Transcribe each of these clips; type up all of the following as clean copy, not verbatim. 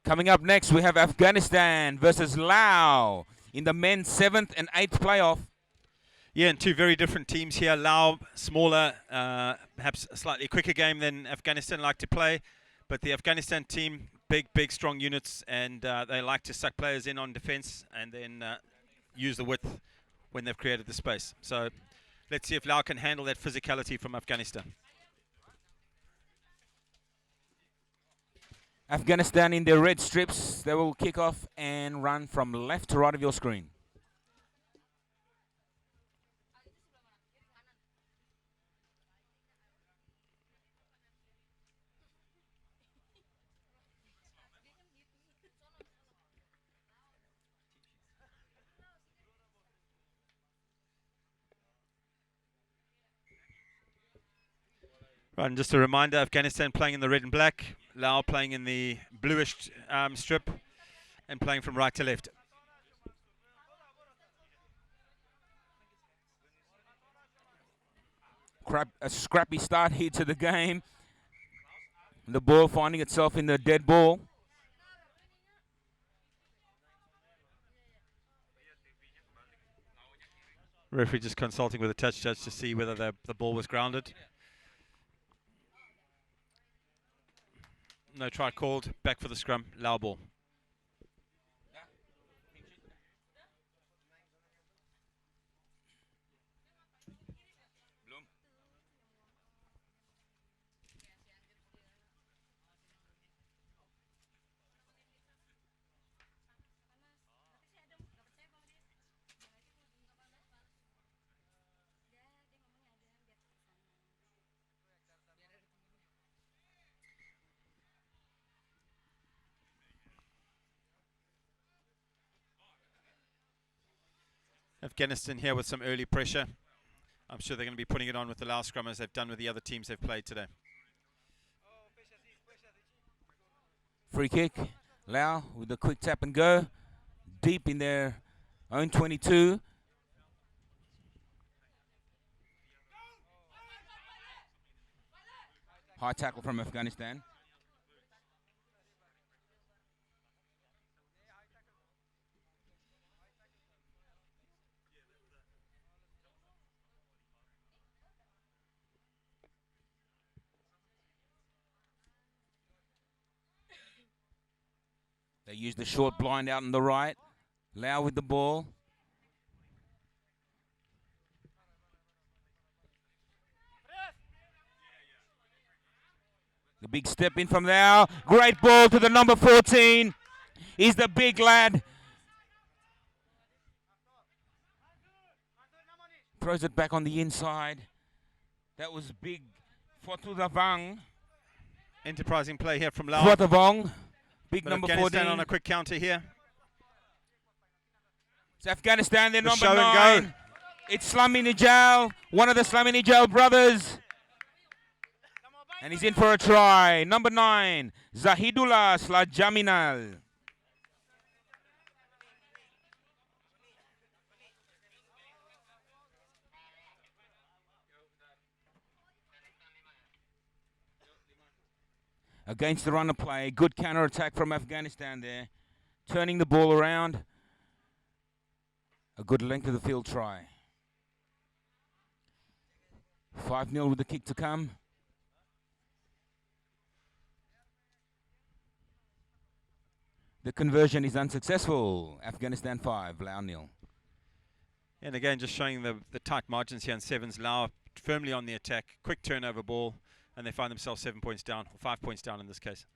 Coming up next, we have Afghanistan versus Laos in the men's 7th and 8th playoff. Yeah, and two very different teams here. Laos, smaller, perhaps a slightly quicker game than Afghanistan like to play. But the Afghanistan team, big, strong units, and they like to suck players in on defense and then use the width when they've created the space. So let's see if Laos can handle that physicality from Afghanistan. Afghanistan in their red strips. They will kick off and run from left to right of your screen. Right, and just a reminder, Afghanistan playing in the red and black, Laos playing in the bluish strip and playing from right to left. A scrappy start here to the game. The ball finding itself in the dead ball. Referee just consulting with the touch judge to see whether the ball was grounded. No try called. Back for the scrum. Lao ball. Afghanistan here with some early pressure. I'm sure they're going to be putting it on with the Laos scrum as they've done with the other teams they've played today. Free kick. Lao with a quick tap and go. Deep in their own 22. High tackle from Afghanistan. They use the short blind out on the right. Lao with the ball. The big step in from Lao. Great ball to the number 14. He's the big lad. Throws it back on the inside. That was big. Fotudavang. Enterprising play here from Lao. Fotavong. Big But number Afghanistan 14. on a quick counter here. It's Afghanistan, they're number show 9. and go. It's Slami Nijal, one of the Slami Nijal brothers. And he's in for a try. Number 9, Zahidullah Slajaminal. Against the run of play, good counter attack from Afghanistan there. Turning the ball around. A good length of the field try. 5-0 with the kick to come. The conversion is unsuccessful. Afghanistan 5, Laos 0. And again, just showing the tight margins here in sevens. Lao firmly on the attack. Quick turnover ball. And they find themselves 7 points down, or 5 points down in this case.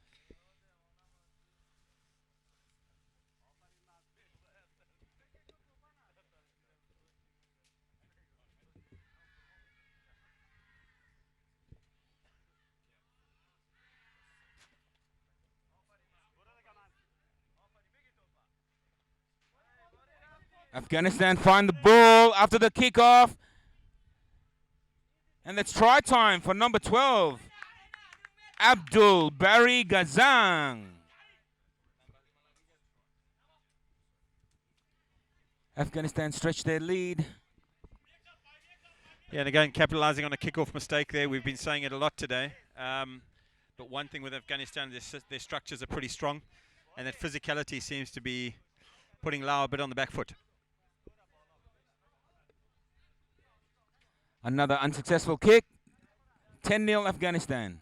Afghanistan find the ball after the kickoff. And it's try time for number 12, Abdul Bari Gazang. Afghanistan stretch their lead. Yeah, and again, capitalizing on a kickoff mistake there. We've been saying it a lot today. But one thing with Afghanistan, their structures are pretty strong, and that physicality seems to be putting Laos a bit on the back foot. Another unsuccessful kick. 10-0 Afghanistan.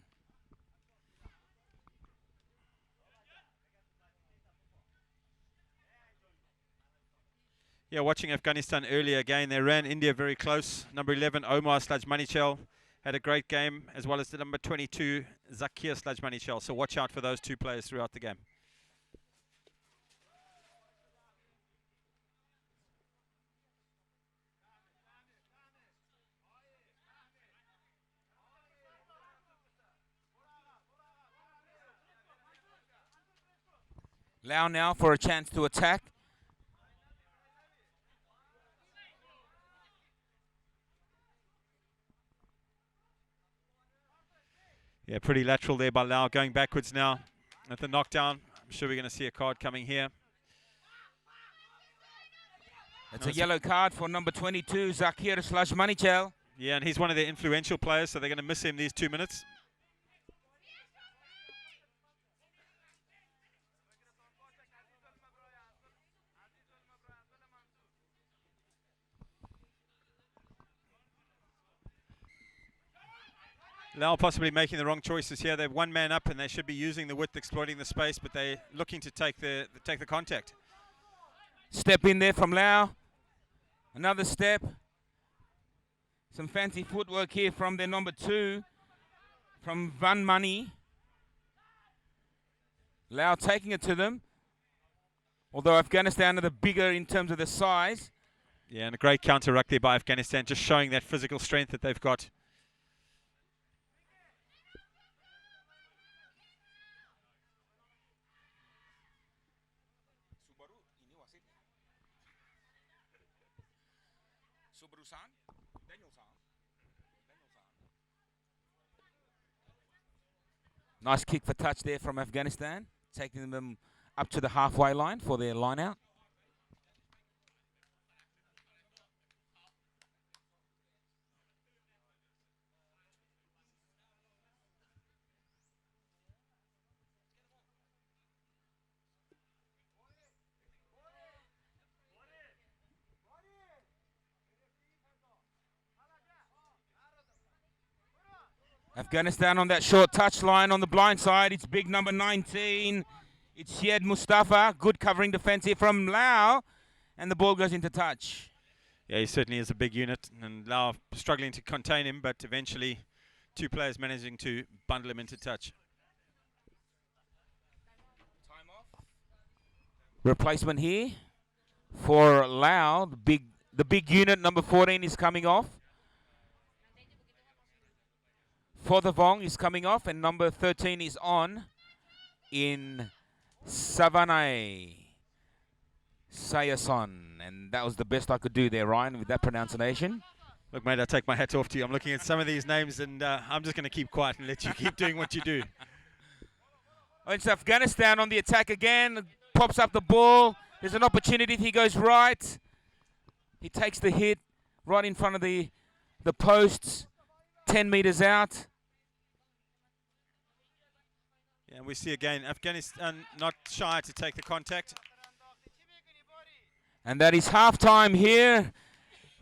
Yeah, watching Afghanistan earlier again, they ran India very close. Number 11, Omar Slajmanichel, had a great game, as well as the number 22, Zakir Slajmanichel. So watch out for those two players throughout the game. Laos now for a chance to attack. Yeah, pretty lateral there by Laos, going backwards now at the knockdown. I'm sure we're going to see a card coming here. It's a yellow card for number 22, Zakir Slajmanichel. Yeah, and he's one of their influential players, so they're going to miss him these 2 minutes. Laos possibly making the wrong choices here. They've one man up and they should be using the width, exploiting the space, but they're looking to take the contact. Step in there from Laos. Another step. Some fancy footwork here from their number 2, from Van Mani. Laos taking it to them. Although Afghanistan are the bigger in terms of the size. Yeah, and a great counter ruck there by Afghanistan, just showing that physical strength that they've got. Nice kick for touch there from Afghanistan, taking them up to the halfway line for their line out. Afghanistan on that short touch line on the blind side. It's big number 19. It's Syed Mustafa. Good covering defense here from Laos. And the ball goes into touch. Yeah, he certainly is a big unit. And Laos struggling to contain him, but eventually 2 players managing to bundle him into touch. Time off. Replacement here for Laos. The big unit, number 14, is coming off. For the Vong is coming off, and number 13 is on in Savanai Sayason. And that was the best I could do there, Ryan, with that pronunciation. Look, mate, I take my hat off to you. I'm looking at some of these names, and I'm just going to keep quiet and let you keep doing what you do. Oh, it's Afghanistan on the attack again. Pops up the ball. There's an opportunity. He goes right. He takes the hit right in front of the posts, 10 meters out. And we see again Afghanistan not shy to take the contact. And that is halftime here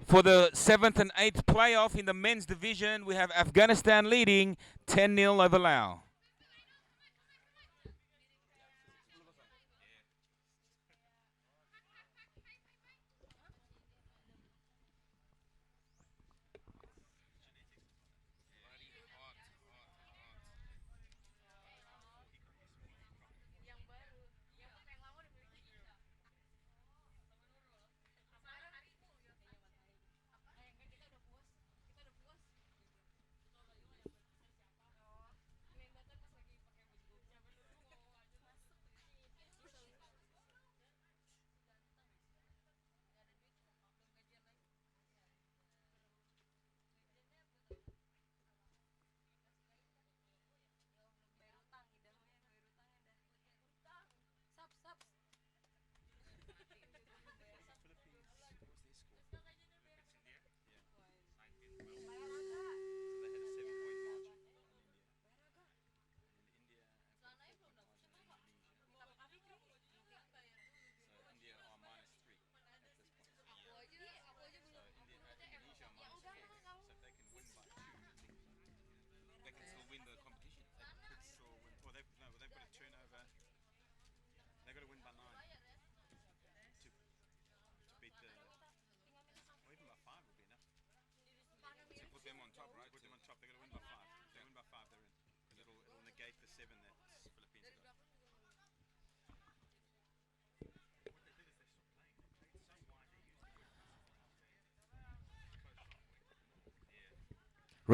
for the 7th and 8th playoff in the men's division. We have Afghanistan leading 10-0 over Laos.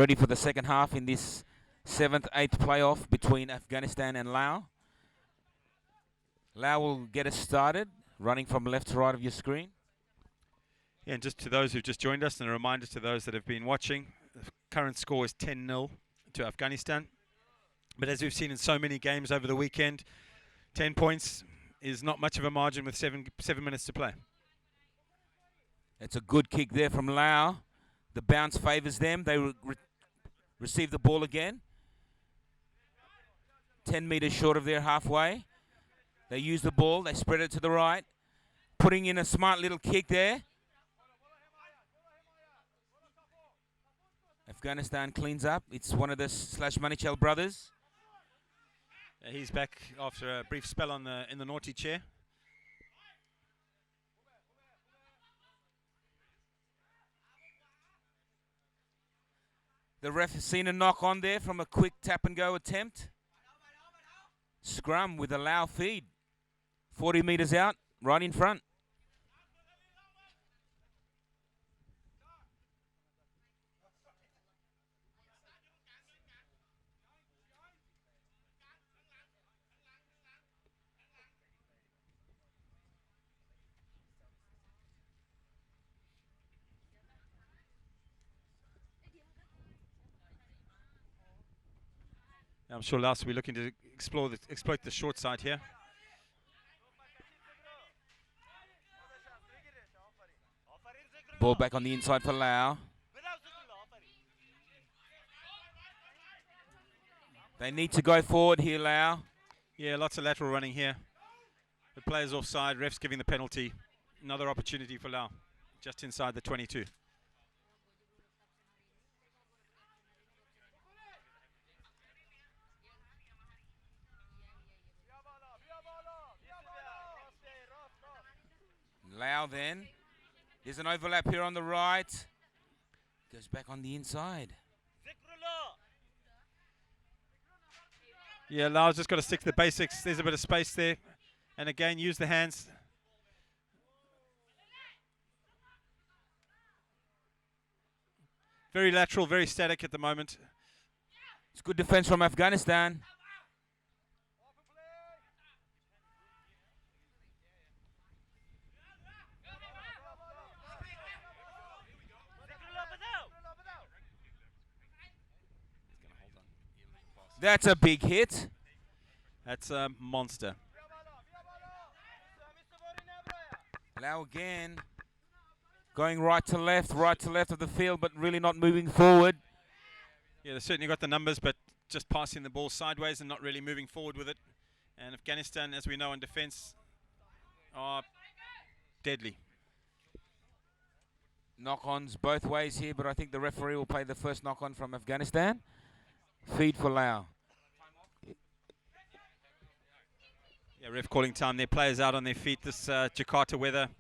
ready for the second half in this 7th, 8th playoff between Afghanistan and Laos. Laos will get us started, running from left to right of your screen. Yeah, and just to those who've just joined us, and a reminder to those that have been watching, the current score is 10-0 to Afghanistan. But as we've seen in so many games over the weekend, 10 points is not much of a margin with seven minutes to play. It's a good kick there from Laos. The bounce favours them. They receive the ball again. 10 metres short of their halfway. They use the ball. They spread it to the right. Putting in a smart little kick there. Afghanistan cleans up. It's one of the /Manichal brothers. He's back after a brief spell in the naughty chair. The ref has seen a knock on there from a quick tap and go attempt. Scrum with a Lao feed. 40 metres out, right in front. I'm sure Laos will be looking to exploit the short side here. Ball back on the inside for Laos. They need to go forward here, Laos. Yeah, lots of lateral running here. The player's offside, ref's giving the penalty. Another opportunity for Laos, just inside the 22. Laos then. There's an overlap here on the right. Goes back on the inside. Yeah, Laos just got to stick to the basics. There's a bit of space there. And again, use the hands. Very lateral, very static at the moment. It's good defense from Afghanistan. That's a big hit. That's a monster. Now again, going right to left of the field, but really not moving forward. Yeah, they've certainly got the numbers, but just passing the ball sideways and not really moving forward with it. And Afghanistan, as we know, in defense, are deadly. Knock-ons both ways here, but I think the referee will play the first knock-on from Afghanistan. Feed for Laos. Yeah, ref calling time. Their players out on their feet. This Jakarta weather,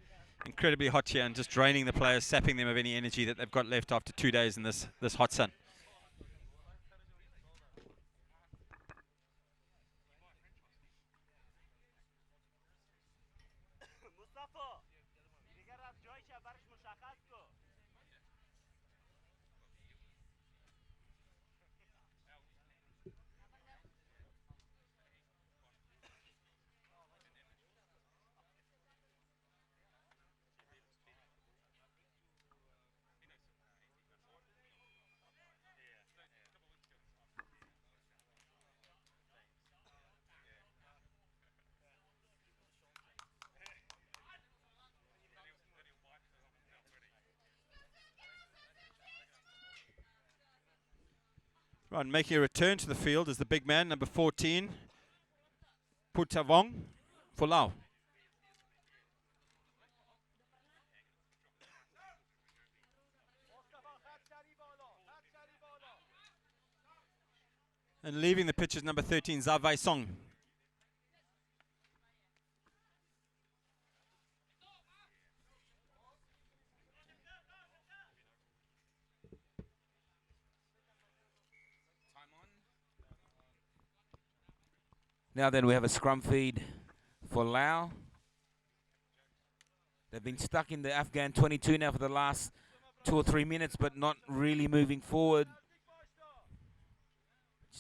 incredibly hot here, and just draining the players, sapping them of any energy that they've got left after 2 days in this hot sun. Right, making a return to the field is the big man, number 14, Putavong for Laos. And leaving the pitch is number 13, Zavai Song. Now then, we have a scrum feed for Laos. They've been stuck in the Afghan 22 now for the last 2 or 3 minutes, but not really moving forward.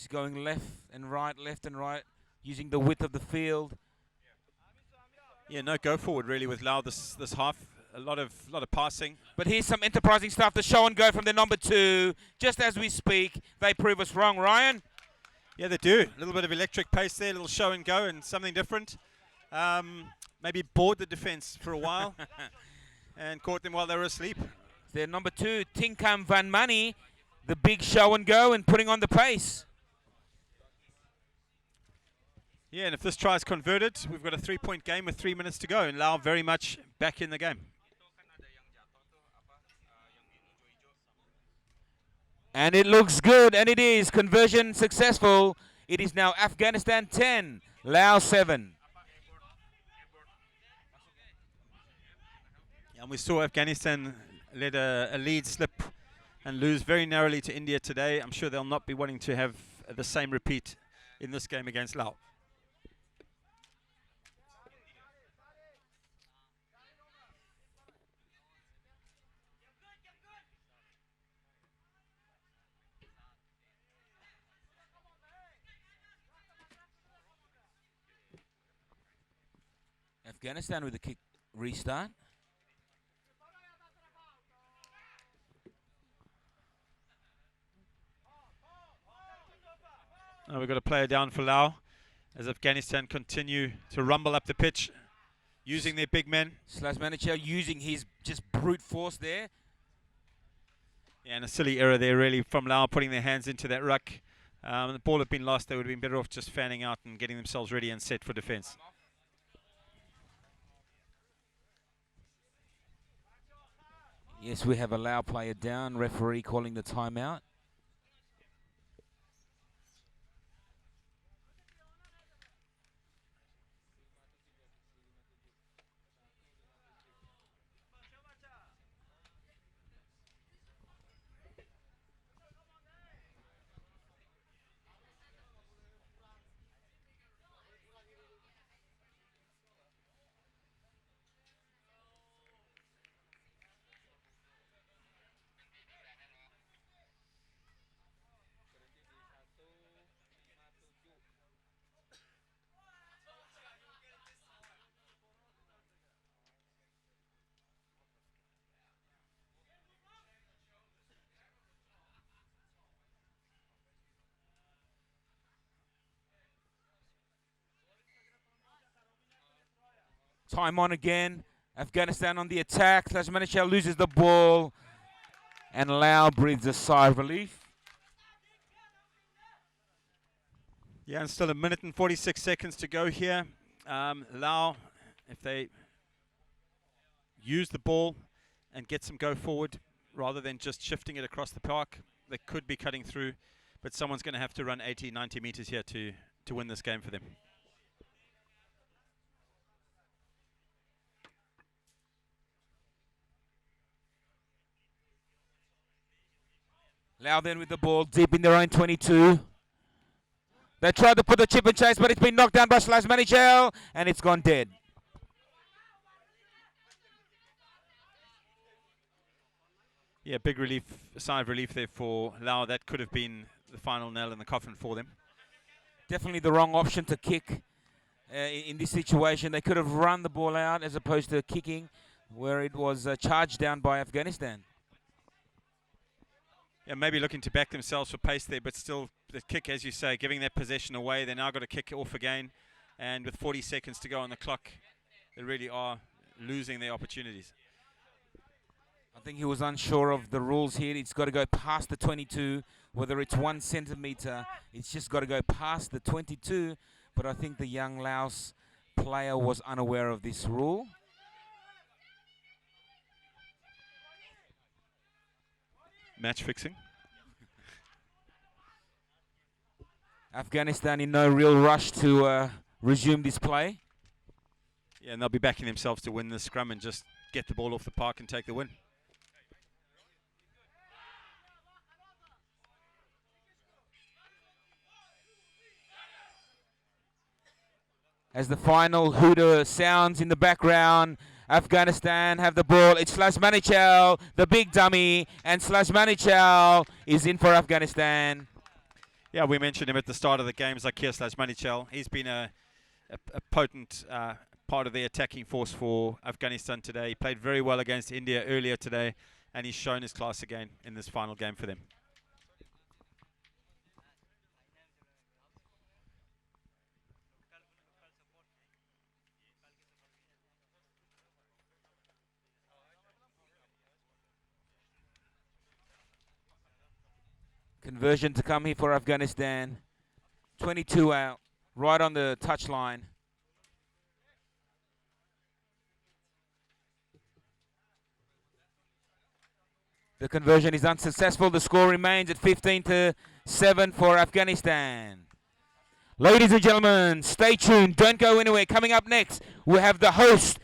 Just going left and right, using the width of the field. Yeah, no go forward really with Lao this half. A lot of passing. But here's some enterprising stuff. The show and go from the number 2. Just as we speak, they prove us wrong, Ryan. Yeah, they do. A little bit of electric pace there, a little show and go and something different. Maybe bored the defense for a while and caught them while they were asleep. Their number 2, Tinkam Van Mani, the big show and go and putting on the pace. Yeah, and if this try is converted, we've got a 3-point game with 3 minutes to go, and Lao very much back in the game. And it looks good, and it is. Conversion successful. It is now Afghanistan 10, Laos 7. And we saw Afghanistan let a lead slip and lose very narrowly to India today. I'm sure they'll not be wanting to have the same repeat in this game against Laos. Afghanistan with a kick restart. We've got a player down for Lao as Afghanistan continue to rumble up the pitch using their big men. Slasmanichel using his just brute force there. Yeah, and a silly error there really from Lao putting their hands into that ruck. The ball had been lost, they would have been better off just fanning out and getting themselves ready and set for defense. Yes, we have a Lao player down. Referee calling the timeout. Time on again. Afghanistan on the attack. Slasmanichel loses the ball. And Lao breathes a sigh of relief. Yeah, and still 1 minute and 46 seconds to go here. Lao, if they use the ball and get some go forward rather than just shifting it across the park, they could be cutting through. But someone's going to have to run 80, 90 meters here to win this game for them. Lao then with the ball deep in their own 22. They tried to put the chip and chase, but it's been knocked down by Slasmanichel, and it's gone dead. Yeah, big relief, sigh of relief there for Lao. That could have been the final nail in the coffin for them. Definitely the wrong option to kick in this situation. They could have run the ball out as opposed to kicking, where it was charged down by Afghanistan. Yeah, maybe looking to back themselves for pace there, but still the kick, as you say, giving that possession away. They now got to kick off again, and with 40 seconds to go on the clock, they really are losing their opportunities. I think he was unsure of the rules here. It's got to go past the 22, whether it's 1 centimeter. It's just got to go past the 22, but I think the young Laos player was unaware of this rule. Match fixing. Afghanistan in no real rush to resume this play. Yeah, and they'll be backing themselves to win the scrum and just get the ball off the park and take the win. As the final hooter sounds in the background, Afghanistan have the ball. It's Slasmanichel, the big dummy, and Slasmanichel is in for Afghanistan. Yeah, we mentioned him at the start of the game, Zakir/Manichel. He's been a potent part of the attacking force for Afghanistan today. He played very well against India earlier today, and he's shown his class again in this final game for them. Conversion to come here for Afghanistan. 22 out, right on the touchline. The conversion is unsuccessful. The score remains at 15-7 for Afghanistan. Ladies and gentlemen, stay tuned. Don't go anywhere. Coming up next, we have the host